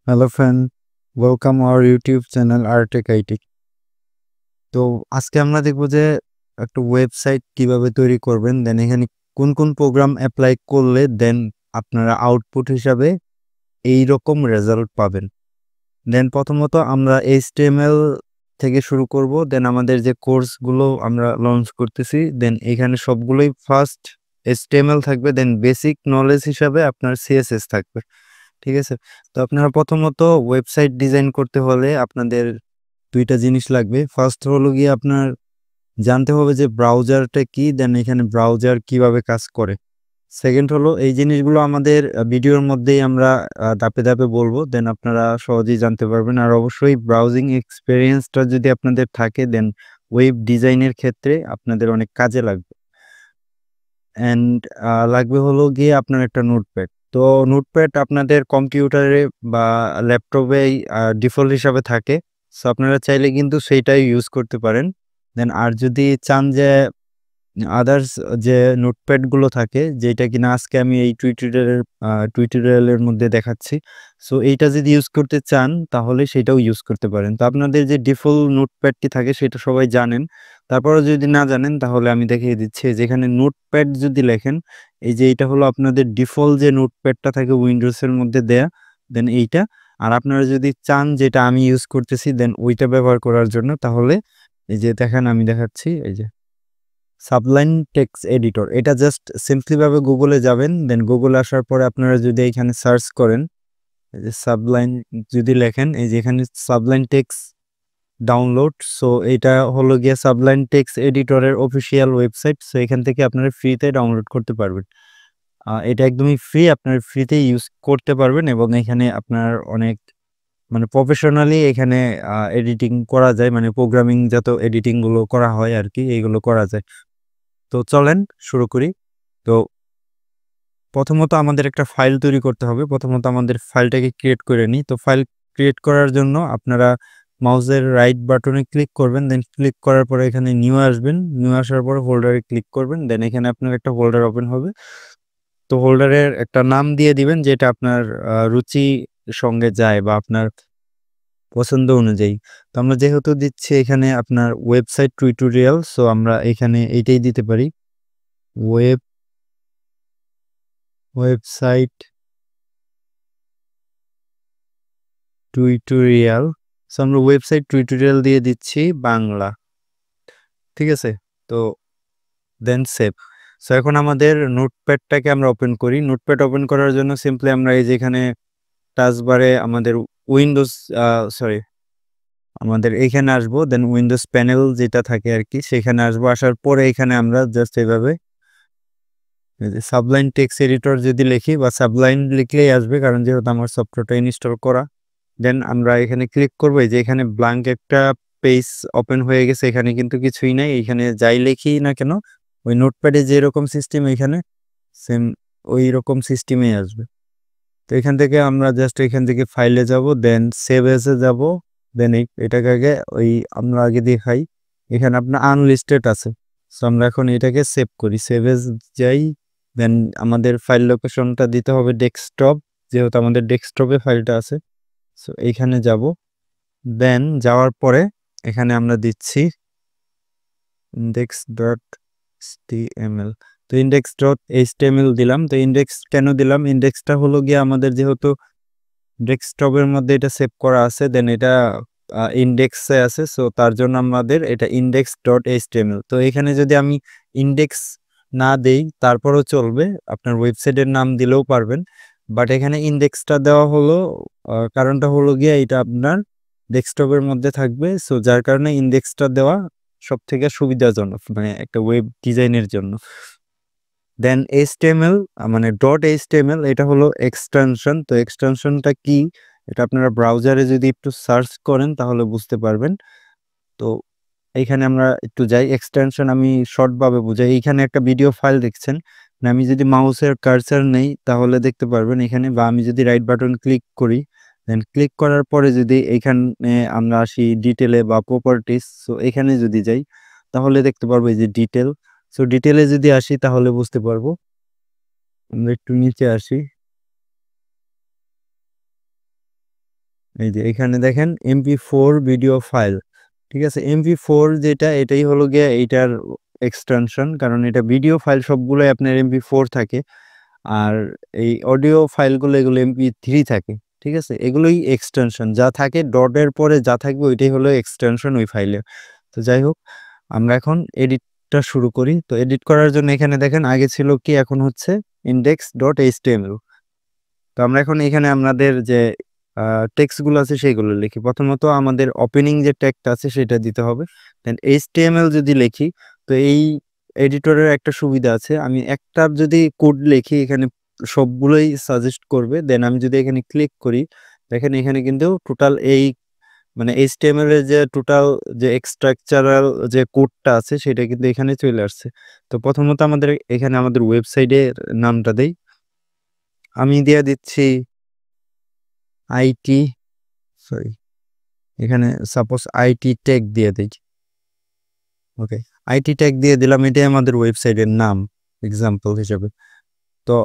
Hello friend, welcome our YouTube channel Artec IT। তো আজকে আমরা দেখব যে একটা ওয়েবসাইট কিভাবে তৈরি করবেন, দেন এখানে কোন কোন প্রোগ্রাম অ্যাপ্লাই করলে দেন আপনারা আউটপুট হিসাবে এই রকম রেজাল্ট পাবেন। দেন প্রথমত আমরা HTML থেকে শুরু করব, দেন আমাদের যে কোর্সগুলো আমরা লঞ্চ করতেছি দেন এখানে সবগুলোই ফার্স্ট HTML থাকবে, দেন বেসিক নলেজ হিসাবে আপনার CSS থাকবে। ঠিক আছে, তো আপনারা প্রথমত ওয়েবসাইট ডিজাইন করতে হলে আপনাদের দুইটা জিনিস লাগবে। ফার্স্ট হলো গিয়ে আপনার জানতে হবে যে ব্রাউজারটা কি, দেন এখানে ব্রাউজার কিভাবে কাজ করে। সেকেন্ড হলো এই জিনিসগুলো আমাদের ভিডিওর মধ্যেই আমরা ধাপে ধাপে বলবো, দেন আপনারা সহজেই জানতে পারবেন। আর অবশ্যই ব্রাউজিং এক্সপিরিয়েন্সটা যদি আপনাদের থাকে দেন ওয়েব ডিজাইনের ক্ষেত্রে আপনাদের অনেক কাজে লাগবে। অ্যান্ড লাগবে হলো গিয়ে আপনার একটা নোটপ্যাড। তো নোটপ্যাড আপনাদের কম্পিউটারে বা ল্যাপটপে ডিফল্ট হিসাবে থাকে, সো আপনারা চাইলে কিন্তু সেইটাই ইউজ করতে পারেন। দেন আর যদি চান যে আদার্স যে নোটপ্যাডগুলো থাকে যেটা কিনা আজকে আমি এই টিউটোরিয়ালের মধ্যে দেখাচ্ছি, সো এইটা যদি ইউজ করতে চান তাহলে সেটাও ইউজ করতে পারেন। তো আপনাদের যে ডিফল্ট নোটপ্যাডটি থাকে সেটা সবাই জানেন, তারপরে যদি না জানেন তাহলে আমি দেখিয়ে দিচ্ছি। যেখানে নোটপ্যাড যদি লেখেন, এই যে এটা হলো আপনাদের ডিফল্ট যে নোটপ্যাডটা থাকে উইন্ডোজের মধ্যে দেয়া, দেন এইটা। আর আপনারা যদি চান যেটা আমি ইউজ করতেছি দেন ওইটা ব্যবহার করার জন্য, তাহলে এই যে দেখেন আমি দেখাচ্ছি, এই যে সাবলাইন টেক্সট এডিটর। এটা জাস্ট সিম্পলি ভাবে গুগলে যাবেন, দেন গুগলে আসার পরে আপনারা যদি এখানে সার্চ করেন, এই যে সাবলাইন যদি লেখেন, এই যে এখানে সাবলাইন টেক্সট ডাউনলোড, সো এটা হলো গিয়ে সাবলাইন টেক্সট এডিটরের অফিসিয়াল ওয়েবসাইট। সো এখান থেকে আপনারা ফ্রিতে ডাউনলোড করতে পারবেন। এটা একদমই ফ্রি, আপনার ফ্রিতে ইউজ করতে পারবেন এবং এখানে আপনার অনেক মানে প্রফেশনালি এখানে এডিটিং করা যায়, মানে প্রোগ্রামিং যত এডিটিং গুলো করা হয় আর কি, এইগুলো করা যায়। তো চলেন শুরু করি। তো প্রথমত আমাদের একটা ফাইল তৈরি করতে হবে। প্রথমত আমাদের ফাইলটাকে ক্রিয়েট করে নিই। তো ফাইল ক্রিয়েট করার জন্য আপনারা মাউসের রাইট বাটনে ক্লিক করবেন, দেন ক্লিক করার পরে এখানে নিউ আসবেন। নিউ আসার পরে হোল্ডারে ক্লিক করবেন, দেন এখানে আপনার একটা হোল্ডার ওপেন হবে। তো হোল্ডারের একটা নাম দিয়ে দিবেন যেটা আপনার রুচি সঙ্গে যায় বা আপনার পছন্দ অনুযায়ী। তো আমরা যেহেতু দিচ্ছি এখানে আপনার ওয়েবসাইট টিউটোরিয়াল, সো আমরা এখানে এইটাই দিতে পারি, ওয়েবসাইট টিউটোরিয়াল। সো আমরা ওয়েবসাইট টিউটোরিয়াল দিয়ে দিচ্ছি বাংলা। ঠিক আছে, তো দেন সেভ। সো এখন আমাদের নোটপ্যাডটাকে আমরা ওপেন করি। নোটপ্যাড ওপেন করার জন্য সিম্পলি আমরা এই যে এখানে টাচবারে আমাদের উইন্ডোজ সরি আমাদের এইখানে আসবো, দেন উইন্ডোজ প্যানেল যেটা থাকে আর কি সেখানে আসবো। আসার পরে এখানে আমরা জাস্ট এইভাবে সাবলাইন টেক্সট এডিটর যদি লিখি বা সাবলাইন লিখলেই আসবে, কারণ যেহেতু আমার সফটওয়্যারটা ইনস্টল করা। দেন আমরা এখানে ক্লিক করবো, যে এখানে ব্ল্যাঙ্ক একটা পেজ ওপেন হয়ে গেছে, এখানে কিন্তু কিছুই নাই। এখানে যাই লিখি না কেন ওই নোটপ্যাডে যেরকম সিস্টেম এখানে সেম ওই রকম সিস্টেমে আসবে। তো এখান থেকে আমরা জাস্ট এখান থেকে ফাইলে যাব, দেন সেভ এসে যাব। দেন এটাকে আগে ওই আমরা আগে দেখাই, এখানে আপনার আনলিস্টেড আছে। সো আমরা এখন এটাকে সেভ করি, সেভ এস যাই। দেন আমাদের ফাইল লোকেশনটা দিতে হবে ডেস্কটপ, যেহেতু আমাদের ডেস্কটপে ফাইলটা আছে। সো এইখানে যাব, দেন যাওয়ার পরে এখানে আমরা দিচ্ছি index.html। তো index.html দিলাম। তো ইন্ডেক্স কেন দিলাম, ইন্ডেক্সটা হলো গিয়ে আমাদের যেহেতু ডেস্কটপের মধ্যে এটা সেভ করা আছে, দেন এটা ইন্ডেক্সে আছে, সো তার জন্য আমাদের এটা index.html। তো এখানে যদি আমি ইন্ডেক্স না দেই তারপরও চলবে, আপনার ওয়েবসাইটের নাম দিলেও পারবেন, বাট এখানে ইন্ডেক্সটা দেওয়া হলো কারণটা হলো গিয়ে এটা আপনার ডেস্কটপের মধ্যে থাকবে, সো যার কারণে ইন্ডেক্সটা দেওয়া সব থেকে সুবিধাজনক মানে একটা ওয়েব ডিজাইনের জন্য। দেন HTML মানে .html এটা হলো এক্সটেনশন। তো এক্সটেনশনটা কি এটা আপনারা ব্রাউজারে যদি একটু সার্চ করেন তাহলে বুঝতে পারবেন। তো এইখানে আমরা একটু যাই, এক্সটেনশন আমি শর্টভাবে বুঝাই। এইখানে একটা ভিডিও ফাইল দেখছেন, মানে আমি যদি মাউসের কার্সার নেই তাহলে দেখতে পারবেন এখানে, বা আমি যদি রাইট বাটন ক্লিক করি, দেন ক্লিক করার পরে যদি এইখানে আমরা আসি ডিটেলে বা প্রপার্টিস, সো এখানে যদি যাই তাহলে দেখতে পারবো এই যে ডিটেল। সো ডিটেলে যদি আসি তাহলে বুঝতে পারবো। আমরা একটু নিচে আসি, এই যে এখানে দেখেন MP4 ভিডিও ফাইল, ঠিক আছে। MP4 যেটা এটাই হলো গিয়ে এইটার এক্সটেনশন, কারণ এটা ভিডিও ফাইল সবগুলোই আপনার MP4 থাকে, আর এই অডিও ফাইলগুলো এগুলো MP3 থাকে, ঠিক আছে। এগুলোই এক্সটেনশন, যা থাকে ডটের পরে যা থাকবে ওইটাই হলো এক্সটেনশন ওই ফাইলে। তো যাই হোক, আমরা এখন এডিটটা শুরু করি। তো এডিট করার জন্য এখানে দেখেন আগে ছিল কি, এখন হচ্ছে index.html। তো আমরা এখন এখানে আমাদের যে টেক্সটগুলো আছে সেইগুলো লিখি। প্রথমত আমাদের ওপেনিং যে ট্যাগটা আছে সেটা দিতে হবে। দেন HTML যদি লিখি, তো এই এডিটরের একটা সুবিধা আছে, আমি একটা যদি কোড লিখি এখানে সবগুলোই সাজেস্ট করবে। দেন আমি যদি এখানে ক্লিক করি, দেখেন এখানে কিন্তু টোটাল এই মানে HTML এর যে টোটাল যে স্ট্রাকচারাল যে কোডটা আছে সেটা কিন্তু এখানে চলে আসছে। তো প্রথমত আমাদের এখানে আমাদের ওয়েবসাইটের নামটা দেই, আমি দিয়ে দিচ্ছি আইটি, সরি, এখানে সাপোজ আইটি টেক দিয়ে দিই। ওকে, আইটি টেক দিয়ে দিলাম, এটাই আমাদের ওয়েবসাইটের নাম এক্সাম্পল হিসেবে। তো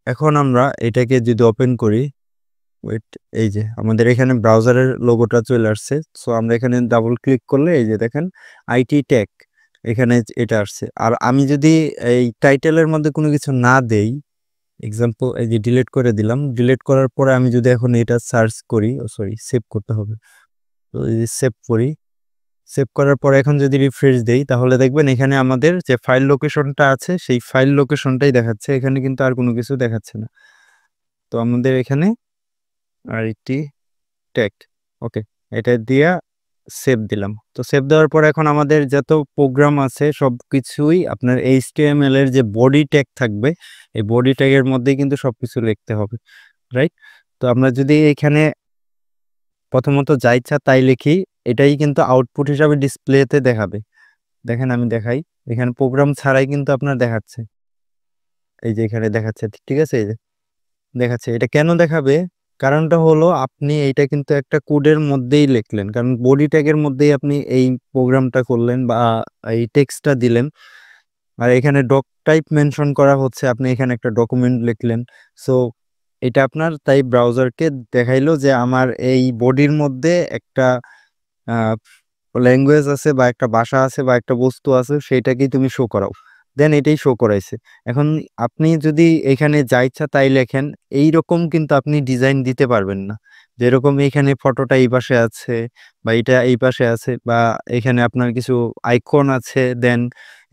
এখন আমরা এটাকে যদি ওপেন করি, ওয়েট, এই যে আমাদের এখানে ব্রাউজারের লোগোটা চলে আসছে। সো আমরা এখানে ডাবল ক্লিক করলে এই যে দেখেন আইটি টেক এখানে এটা আসছে। আর আমি যদি এই টাইটেলের মধ্যে কোনো কিছু না দেই, এক্সাম্পল এই যে ডিলিট করে দিলাম, ডিলিট করার পরে আমি যদি এখন এটা সার্চ করি, সরি সেভ করতে হবে, তো এই যে সেভ করি, সেভ করার পরে এখন যদি রিফ্রেশ দেই তাহলে দেখবেন এখানে আমাদের যে ফাইল লোকেশনটা আছে সেই ফাইল লোকেশনটাই দেখাচ্ছে, এখানে কিন্তু আর কোনো কিছু দেখাচ্ছে না। তো আমাদের এখানে আইটি টেক, ওকে, এটা দিয়া সেভ দিলাম। তো সেভ দেওয়ার পর এখন আমাদের যত প্রোগ্রাম আছে সব কিছুই আপনার HTML এর যে বডি ট্যাগ থাকবে এই বডি ট্যাগের মধ্যেই কিন্তু সবকিছু লিখতে হবে, রাইট। তো আমরা যদি এখানে প্রথমত যা ইচ্ছা তাই লিখি, এটাই কিন্তু আউটপুট হিসাবে ডিসপ্লেতে দেখাবে। দেখেন আমি দেখাই, এখানে প্রোগ্রাম ছাড়াই কিন্তু আপনার দেখাচ্ছে, এই যে এখানে দেখাচ্ছে, ঠিক আছে, এই যে দেখাচ্ছে। এটা কেন দেখাবে, কারণটা হলো আপনি এইটা কিন্তু একটা কোডের মধ্যেই লিখলেন, কারণ বডি ট্যাগের মধ্যেই আপনি এই প্রোগ্রামটা করলেন বা এই টেক্সটটা দিলেন। আর এখানে ডক টাইপ মেনশন করা হচ্ছে, আপনি এখানে একটা ডকুমেন্ট লিখলেন। সো এটা আপনার তাই ব্রাউজারকে দেখাইলো যে আমার এই বডির মধ্যে একটা ল্যাঙ্গুয়েজ আছে বা একটা ভাষা আছে বা একটা বস্তু আছে, সেটাকেই তুমি শো করাও। দেন এটাই শো করাইছে। এখন আপনি যদি এখানে যা ইচ্ছা তাই লেখেন, এইরকম কিন্তু আপনি ডিজাইন দিতে পারবেন না। যেরকম এখানে ফটোটা এই পাশে আছে বা এটা এই পাশে আছে বা এখানে আপনার কিছু আইকন আছে, দেন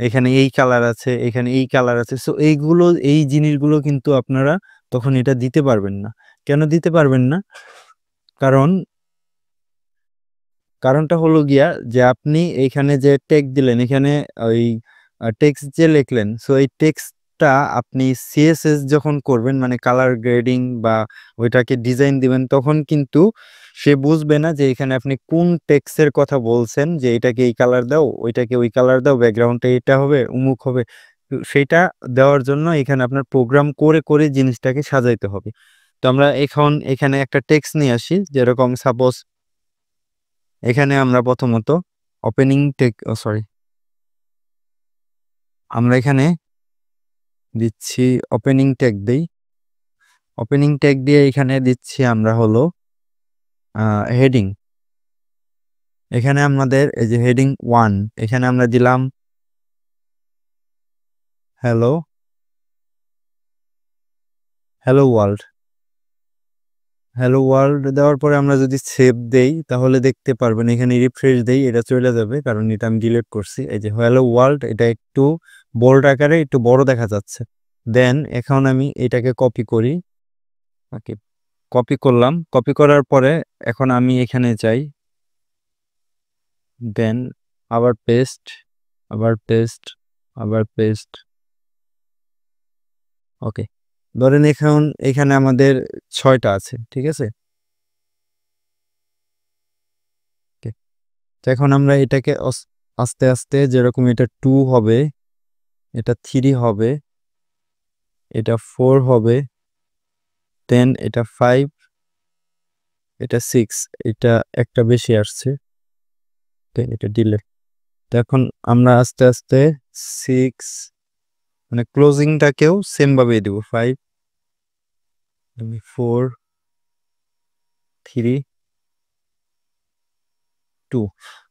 এখানে এই কালার আছে, এখানে এই কালার আছে। সো এইগুলো, এই জিনিসগুলো কিন্তু আপনারা তখন এটা দিতে পারবেন না। কেন দিতে পারবেন না? কারণ কারণটা হলো গিয়া যে আপনি এইখানে যে টেক্সট দিলেন, এখানে ওই টেক্সট যে লিখলেন, সো এই টেক্সটটা আপনি সিএসএস যখন করবেন মানে কালার গ্রেডিং বা ওইটাকে ডিজাইন দিবেন, তখন কিন্তু সে বুঝবে না যে এখানে আপনি কোন টেক্সটের কথা বলছেন, যে এটাকে এই কালার দাও, ওইটাকে ওই কালার দাও, ব্যাকগ্রাউন্ডটা এটা হবে, উমুক হবে। তো সেইটা দেওয়ার জন্য এখানে আপনার প্রোগ্রাম করে করে জিনিসটাকে সাজাইতে হবে। তো আমরা এখন এখানে একটা টেক্সট নিয়ে আসি, যেরকম সাপোজ এখানে আমরা প্রথমত ওপেনিং টেক, সরি, আমরা এখানে দিচ্ছি ওপেনিং ট্যাগ দেই। ওপেনিং ট্যাগ দিয়ে এখানে দিচ্ছি আমরা হলো হেডিং। এখানে আমাদের এই যে হেডিং 1, এখানে আমরা দিলাম hello, hello world. Hello world দেওয়ার পরে আমরা যদি সেভ দেই তাহলে দেখতে পারবেন, এখানে রিফ্রেশ দেই এটা চলে যাবে, কারণ এটা আমি ডিলিট করছি। এই যে হ্যালো ওয়ার্ল্ড, এটা একটু বোল্ড আকারে একটু বড় দেখা যাচ্ছে। দেন এখন আমি এটাকে কপি করি, ওকে, কপি করলাম। কপি করার পরে এখন আমি এখানে যাই, দেন আবার পেস্ট, আবার পেস্ট, আবার পেস্ট, ওকে। ধরেন এখন এখানে আমাদের 6টা আছে, ঠিক আছে। Okay, তো এখন আমরা এটাকে আস্তে আস্তে, যেরকম এটা 2 হবে, এটা 3 হবে, এটা 4 হবে, দেন এটা 5, এটা 6, এটা একটা বেশি আসছে, এটা ডিলিট। তো এখন আমরা আস্তে আস্তে 6 মানে ক্লোজিংটাকেও সেম ভাবে দিব, 5, 4, 3, 2।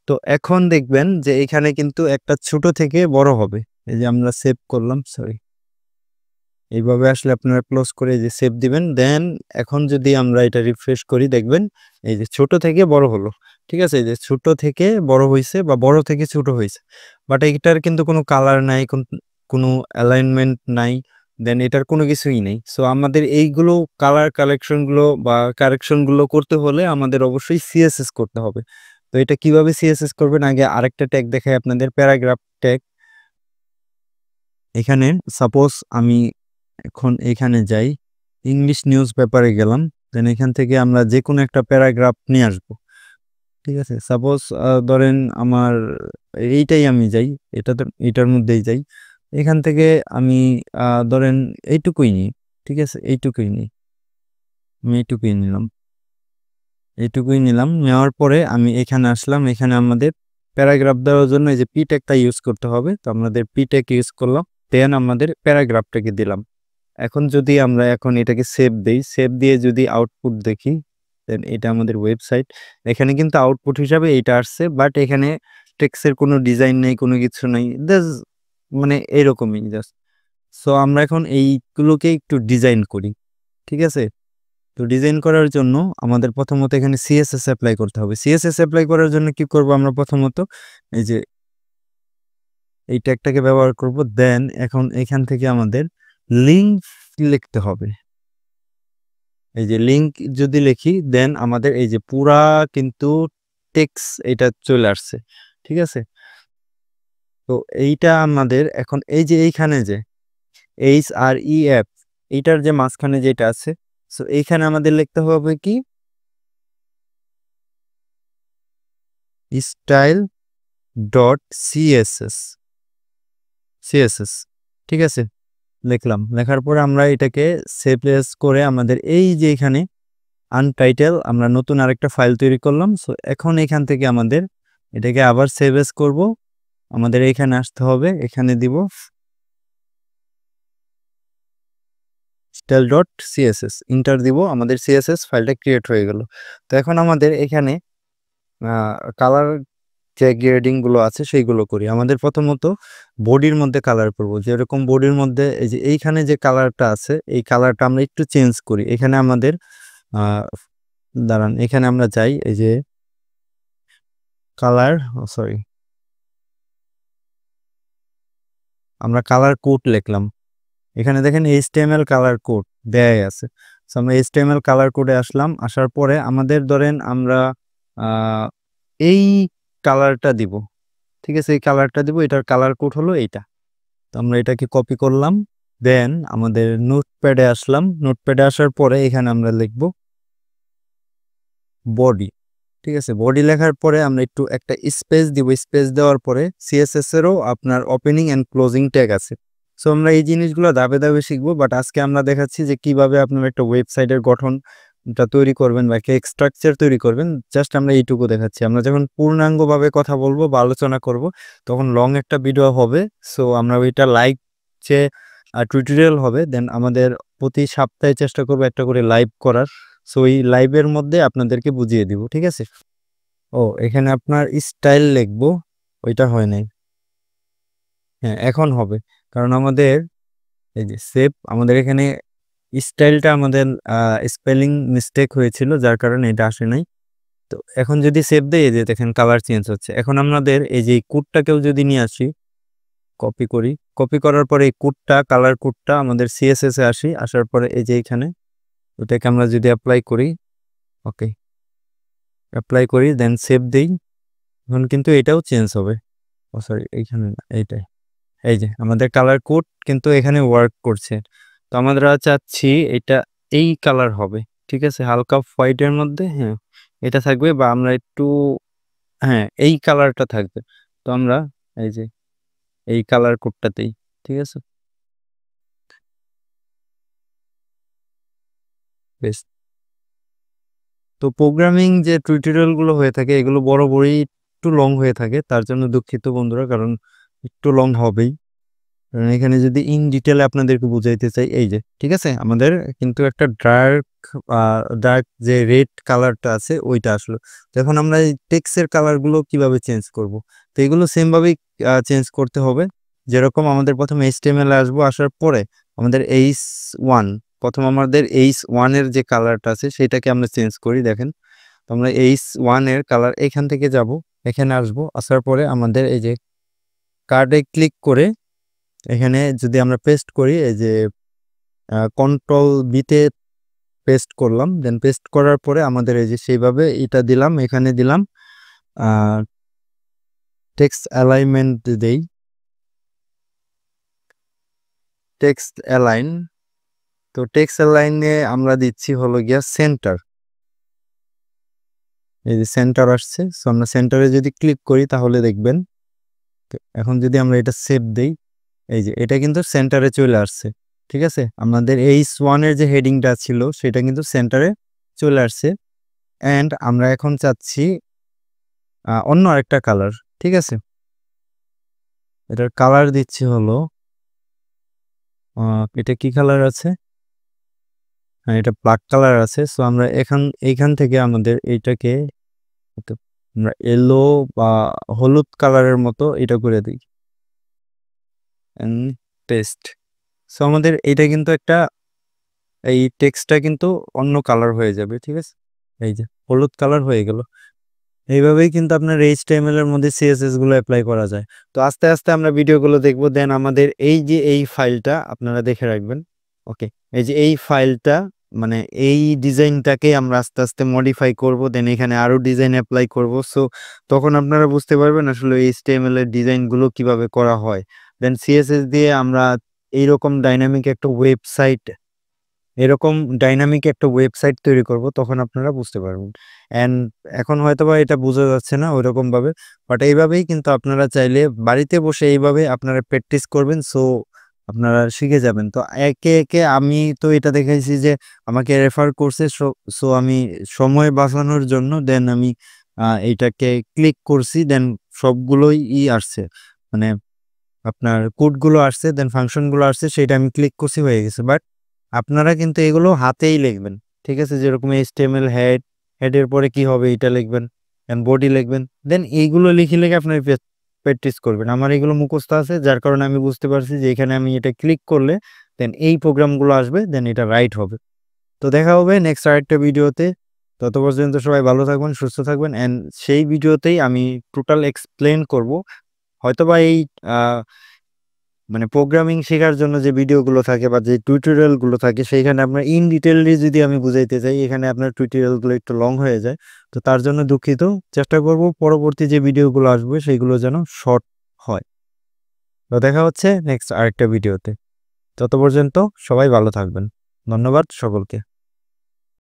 তো এখন দেখবেন যে এখানে কিন্তু একটা ছোট থেকে বড় হবে। এই যে আমরা সেভ করলাম, সরি, এইভাবে আসলে আপনারা ক্লোজ করে যে সেভ দিবেন। দেন এখন যদি আমরা এটা রিফ্রেশ করি দেখবেন এই যে ছোট থেকে বড় হলো। ঠিক আছে, এই যে ছোট থেকে বড় হইছে বা বড় থেকে ছোট হইছে, বাট এটার কিন্তু কোনো কালার নাই, কোনো অ্যালাইনমেন্ট নাই, দেন এটার কোনো কিছুই নেই। সো আমাদের এইগুলো কালার কালেকশনগুলো বা কারেকশনগুলো করতে হলে আমাদের অবশ্যই সিএসএস করতে হবে। তো এটা কিভাবে সিএসএস করবেন, আগে আরেকটা ট্যাগ দেখাই আপনাদের, প্যারাগ্রাফ ট্যাগ। এখানে সাপোজ আমি এখন এখানে যাই, ইংলিশ নিউজ পেপারে গেলাম, দেন এখান থেকে আমরা যে কোনো একটা প্যারাগ্রাফ নিয়ে আসবো। ঠিক আছে, সাপোজ ধরেন আমার এইটাই আমি যাই, এটার মধ্যেই যাই, এখান থেকে আমি ধরেন এইটুকুই নিই। ঠিক আছে, এইটুকুই নিই, আমি এইটুকুই নিলাম, নেওয়ার পরে আমি এখানে আসলাম। এখানে আমাদের প্যারাগ্রাফ দেওয়ার জন্য এই যে পি ট্যাগটা ইউজ করতে হবে, তো আমাদের পি ট্যাগ ইউজ করলাম, দেন আমাদের প্যারাগ্রাফটাকে দিলাম। এখন যদি আমরা এখন এটাকে সেভ দেই, সেভ দিয়ে যদি আউটপুট দেখি, দেন এটা আমাদের ওয়েবসাইট, এখানে কিন্তু আউটপুট হিসাবে এইটা আসছে, বাট এখানে টেক্সটের কোনো ডিজাইন নেই, কোনো কিছু নেই, মানে এরকমই জাস্ট। সো আমরা এখন এইগুলোকে একটু ডিজাইন করি। ঠিক আছে, তো ডিজাইন করার জন্য আমাদের প্রথমত এখানে সিএসএস অ্যাপ্লাই করতে হবে। সিএসএস অ্যাপ্লাই করার জন্য কি করব, আমরা প্রথমত এই যে এই ট্যাগটাকে ব্যবহার করব। দেন এখন এখান থেকে আমাদের লিঙ্ক লিখতে হবে। এই যে লিঙ্ক যদি লিখি, দেন আমাদের এই যে পুরা কিন্তু টেক্সট এটা চলে আসছে। ঠিক আছে, তো এইটা আমাদের এখন এই যে এইখানে যে HREF, এইটার যে মাঝখানে যেটা আছে, সো এইখানে আমাদের লিখতে হবে কি স্টাইল ডট সিএসএস। ঠিক আছে, লিখলাম, লেখার পরে আমরা এটাকে সেভ করে আমাদের এই যে এখানে আনটাইটেল আমরা নতুন আরেকটা ফাইল তৈরি করলাম। সো এখন এখান থেকে আমাদের এটাকে আবার সেভ করব, আমাদের এখানে আসতে হবে, এখানে দিব স্টাইল ডট সিএসএস, ইন্টার দিব, আমাদের সিএসএস ফাইলটা ক্রিয়েট হয়ে গেল। তো এখন আমাদের এখানে কালার যে গ্রেডিং গুলো আছে সেইগুলো করি। আমাদের প্রথমত বডির মধ্যে কালার করব, যেরকম বডির মধ্যে এই যে এইখানে যে কালারটা আছে এই কালারটা আমরা একটু চেঞ্জ করি। এখানে আমাদের দাঁড়ান, এখানে আমরা যাই, এই যে কালার, সরি, আমরা কালার কোড লিখলাম। এখানে দেখেন HTML কালার কোড দেয়াই আছে। সো আমরা HTML কালার কোডে আসলাম, আসার পরে আমাদের ধরেন আমরা এই কালারটা দিব। ঠিক আছে, এই কালারটা দিব, এটার কালার কোড হলো এইটা। তো আমরা এটাকে কপি করলাম, দেন আমাদের নোটপ্যাডে আসলাম, নোটপ্যাডে আসার পরে এখানে আমরা লিখব বডি। ঠিক আছে, বডি লেখার পরে আমরা একটু একটা স্পেস দিব, স্পেস দেওয়ার পরে সিএসএস এরও আপনার ওপেনিং অ্যান্ড ক্লোজিং ট্যাগ আছে। সো আমরা এই জিনিসগুলো ধাপে ধাপে শিখবো, বাট আজকে আমরা দেখাচ্ছি যে কিভাবে আপনার একটা ওয়েবসাইটের গঠনটা তৈরি করবেন বা একটা স্ট্রাকচার তৈরি করবেন। জাস্ট আমরা এইটুকু দেখাচ্ছি, আমরা যখন পূর্ণাঙ্গভাবে কথা বলবো বা আলোচনা করব তখন লং একটা ভিডিও হবে। সো আমরা ওইটা লাইভ যে টিউটোরিয়াল হবে, দেন আমাদের প্রতি সপ্তাহে চেষ্টা করবো একটা করে লাইভ করার। সো এই লাইভের মধ্যে আপনাদেরকে বুঝিয়ে দিব। ঠিক আছে, ও এখানে আপনার স্টাইল লিখবো, ওইটা হয় নাই, হ্যাঁ এখন হবে, কারণ আমাদের এই যে সেভ, আমাদের এখানে স্টাইলটা আমাদের স্পেলিং মিস্টেক হয়েছিল, যার কারণে এটা আসে নাই। তো এখন যদি সেভ দেই, এই যে দেখেন কালার চেঞ্জ হচ্ছে। এখন আমাদের এই যে কোডটাকেও যদি নিয়ে আসি, কপি করি, কপি করার পরে এই কোডটা, কালার কোডটা আমাদের সিএসএস এ আসি, আসার পরে এই যে এখানে ওটাকে আমরা যদি অ্যাপ্লাই করি, ওকে অ্যাপ্লাই করি, দেন সেভ দেই, এখন কিন্তু এটাও চেঞ্জ হবে। ও সরি, এইখানে না, এইটাই, এই যে আমাদের কালার কোড কিন্তু এখানে ওয়ার্ক করছে। তো আমরা চাচ্ছি এটা এই কালার হবে। ঠিক আছে, হালকা হোয়াইটের মধ্যে, হ্যাঁ এটা থাকবে, বা আমরা একটু, হ্যাঁ এই কালারটা থাকবে। তো আমরা এই যে এই কালার কোডটাতেই, ঠিক আছে, বেশ। তো প্রোগ্রামিং যে টিউটোরিয়াল গুলো হয়ে থাকে এগুলো বড় বড়ই একটু লং হয়ে থাকে, তার জন্য দুঃখিত বন্ধুরা, কারণ একটু লং হবেই। কারণ এখানে যদি ইন ডিটেলে আপনাদেরকে বুঝাইতে চাই, এই যে ঠিক আছে, আমাদের কিন্তু একটা ডার্ক ডার্ক যে রেড কালারটা আছে ওইটা আসলো। তো এখন আমরা এই টেক্সটের কালারগুলো কিভাবে চেঞ্জ করব? তো এগুলো সেম ভাবেই চেঞ্জ করতে হবে। যেরকম আমাদের প্রথমে HTML আসবো, আসার পরে আমাদের H1 প্রথম আমাদের H1 এর যে কালারটা আছে সেটাকে আমরা চেঞ্জ করি। দেখেন, তো আমরা H1 এর কালার এখান থেকে যাব, এখানে আসবো, আসার পরে আমাদের এই যে কার্ডে ক্লিক করে এখানে যদি আমরা পেস্ট করি, এই যে কন্ট্রোল বিতে পেস্ট করলাম, দেন পেস্ট করার পরে আমাদের এই যে সেইভাবে এটা দিলাম, এখানে দিলাম টেক্সট অ্যালাইনমেন্ট দেই, টেক্সট অ্যালাইন। তো টেক্সট অ্যালাইনে আমরা দিচ্ছি হলো গিয়া সেন্টার, এই যে সেন্টার আসছে। সো আমরা সেন্টারে যদি ক্লিক করি তাহলে দেখবেন, এখন যদি আমরা এটা সেভ দেই, এই যে এটা কিন্তু সেন্টারে চলে আসছে। ঠিক আছে, আমাদের H1 এর যে হেডিংটা ছিল সেটা কিন্তু সেন্টারে চলে আসছে। অ্যান্ড আমরা এখন চাচ্ছি অন্য আরেকটা কালার। ঠিক আছে, এটার কালার দিচ্ছি হলো এটা কি কালার আছে, হ্যাঁ এটা ব্ল্যাক কালার আছে। সো আমরা এইখান থেকে আমাদের এইটাকে আমরা ইয়েলো বা হলুদ কালারের মতো এটা করে দিই, পেস্ট। সো আমাদের এটা কিন্তু একটা, এই টেক্সটটা কিন্তু অন্য কালার হয়ে যাবে। ঠিক আছে, এই যে হলুদ কালার হয়ে গেল। এইভাবেই কিন্তু আপনার HTML এর মধ্যে CSS গুলো অ্যাপ্লাই করা যায়। তো আস্তে আস্তে আমরা ভিডিওগুলো দেখবো। দেন আমাদের এই যে এই ফাইলটা আপনারা দেখে রাখবেন। ওকে, এই যে এই ফাইলটা মানে এই ডিজাইনটাকে আমরা আস্তে আস্তে মডিফাই করব, দেন এখানে আরো ডিজাইন অ্যাপ্লাই করব। সো তখন আপনারা বুঝতে পারবেন আসলে HTML এর ডিজাইনগুলো কিভাবে করা হয়। দেন CSS দিয়ে আমরা এইরকম ডাইনামিক একটা ওয়েবসাইট, তৈরি করব, তখন আপনারা বুঝতে পারবেন। অ্যান্ড এখন হয়তোবা এটা বোঝা যাচ্ছে না ওইরকম ভাবে, বাট এইভাবেই কিন্তু আপনারা চাইলে বাড়িতে বসে এইভাবে আপনারা প্র্যাকটিস করবেন। সো আপনারা শিখে যাবেন। তো একে একে আমি তো এটা দেখেছি যে আমাকে রেফার করছে, সো আমি সময় বাঁচানোর জন্য দেন আমি এইটাকে ক্লিক করছি, দেন সবগুলোই আসছে, মানে আপনার কোডগুলো আসছে, দেন ফাংশনগুলো আসছে, সেটা আমি ক্লিক করছি, হয়ে গেছে। বাট আপনারা কিন্তু এগুলো হাতেই লিখবেন। ঠিক আছে, যেরকম HTML হেডের পরে কি হবে এটা লিখবেন, দেন বডি লিখবেন, দেন এইগুলো লিখে লিখে আপনার প্র্যাকটিস করবেন। আমার এগুলো মুখস্থ আছে, যার কারণে আমি বুঝতে পারছি যে এখানে আমি এটা ক্লিক করলে দেন এই প্রোগ্রামগুলো আসবে, দেন এটা রাইট হবে। তো দেখা হবে নেক্সট আরেকটা ভিডিওতে। তত পর্যন্ত সবাই ভালো থাকবেন, সুস্থ থাকবেন। অ্যান্ড সেই ভিডিওতেই আমি টোটাল এক্সপ্লেন করব। হয়তোবা এই মানে প্রোগ্রামিং শেখার জন্য যে ভিডিওগুলো থাকে বা যে টিউটোরিয়ালগুলো থাকে, সেইখানে আপনার ইন ডিটেইললি যদি আমি বুঝাইতে চাই, এখানে আপনার টিউটোরিয়ালগুলো একটু লং হয়ে যায়। তো তার জন্য দুঃখিত। চেষ্টা করব পরবর্তী যে ভিডিওগুলো আসবে সেইগুলো যেন শর্ট হয়। তো দেখা হচ্ছে নেক্সট আরেকটা ভিডিওতে। তত পর্যন্ত সবাই ভালো থাকবেন। ধন্যবাদ সকলকে।